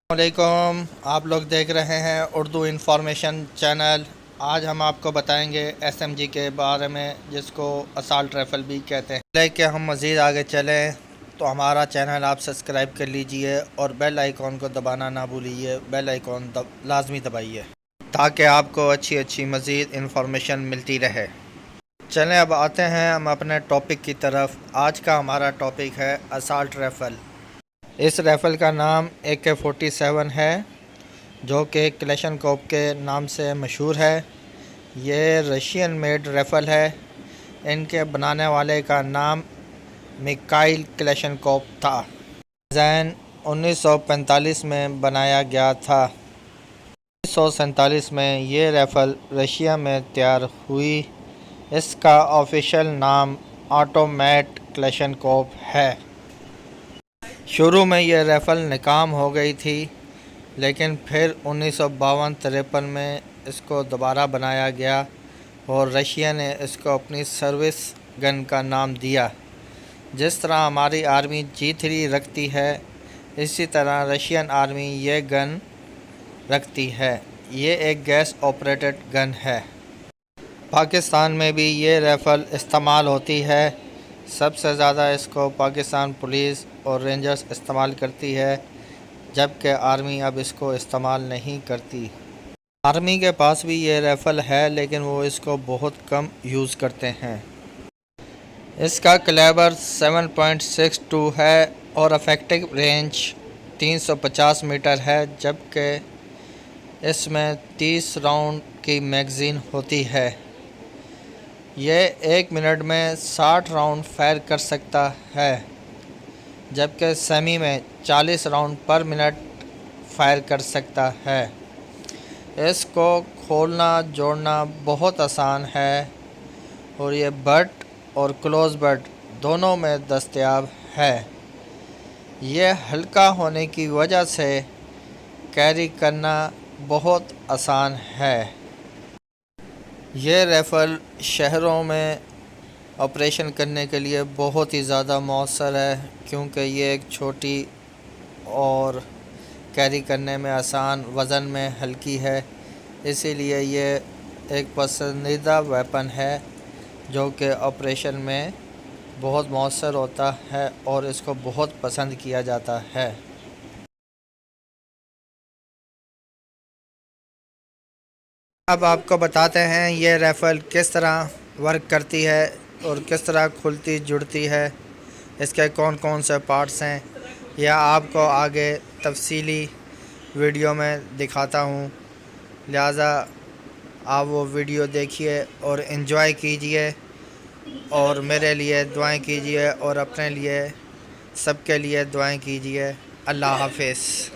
السلام علیکم، آپ لوگ دیکھ رہے ہیں اردو انفارمیشن چینل۔ آج ہم آپ کو بتائیں گے ایس ایم جی کے بارے میں، جس کو اسالٹ رائفل بھی کہتے ہیں۔ لیکن ہم مزید آگے چلیں تو ہمارا چینل آپ سبسکرائب کر لیجئے اور بیل آئیکن کو دبانا نہ بھولیے۔ بیل آئیکن لازمی دبائیے تاکہ آپ کو اچھی مزید انفارمیشن ملتی رہے۔ چلیں اب آتے ہیں ہم اپنے ٹاپک کی طرف۔ آج کا ہمارا ٹاپک ہے اسالٹ رائفل۔ اس رائفل کا نام AK-47 ہے، جو کہ کلیشنکوف کے نام سے مشہور ہے۔ یہ رشین میڈ رائفل ہے۔ ان کے بنانے والے کا نام میکائل کلیشنکوف تھا۔ ڈیزائن 1945 میں بنایا گیا تھا۔ 1947 میں یہ رائفل رشیا میں تیار ہوئی۔ اس کا آفیشیل نام آٹومیٹ کلیشنکوف ہے۔ شروع میں یہ رائفل ناکام ہو گئی تھی، لیکن پھر 1952-53 میں اس کو دوبارہ بنایا گیا اور رشیا نے اس کو اپنی سروس گن کا نام دیا۔ جس طرح ہماری آرمی G3 رکھتی ہے، اسی طرح رشین آرمی یہ گن رکھتی ہے۔ یہ ایک گیس آپریٹڈ گن ہے۔ پاکستان میں بھی یہ رائفل استعمال ہوتی ہے۔ سب سے زیادہ اس کو پاکستان پولیس اور رینجرز استعمال کرتی ہے، جبکہ آرمی اب اس کو استعمال نہیں کرتی۔ آرمی کے پاس بھی یہ رائفل ہے، لیکن وہ اس کو بہت کم یوز کرتے ہیں۔ اس کا کیلیبر 7.62 ہے اور افیکٹو رینج 350 میٹر ہے، جبکہ اس میں 30 راؤنڈ کی میگزین ہوتی ہے۔ یہ 1 منٹ میں 60 راؤنڈ فائر کر سکتا ہے، جبکہ سیمی میں 40 راؤنڈ پر منٹ فائر کر سکتا ہے۔ اس کو کھولنا جوڑنا بہت آسان ہے اور یہ بٹ اور کلوز بٹ دونوں میں دستیاب ہے۔ یہ ہلکا ہونے کی وجہ سے کیری کرنا بہت آسان ہے۔ یہ رائفل شہروں میں آپریشن کرنے کے لیے بہت ہی زیادہ مؤثر ہے، کیونکہ یہ ایک چھوٹی اور کیری کرنے میں آسان، وزن میں ہلکی ہے۔ اسی لیے یہ ایک پسندیدہ ویپن ہے، جو کہ آپریشن میں بہت مؤثر ہوتا ہے اور اس کو بہت پسند کیا جاتا ہے۔ اب آپ کو بتاتے ہیں یہ رائفل کس طرح ورک کرتی ہے اور کس طرح کھلتی جڑتی ہے، اس کے کون کون سے پارٹس ہیں، یا آپ کو آگے تفصیلی ویڈیو میں دکھاتا ہوں۔ لہٰذا آپ وہ ویڈیو دیکھیے اور انجوائے کیجئے اور میرے لیے دعائیں کیجئے اور اپنے لیے سب کے لیے دعائیں کیجئے۔ اللہ حافظ۔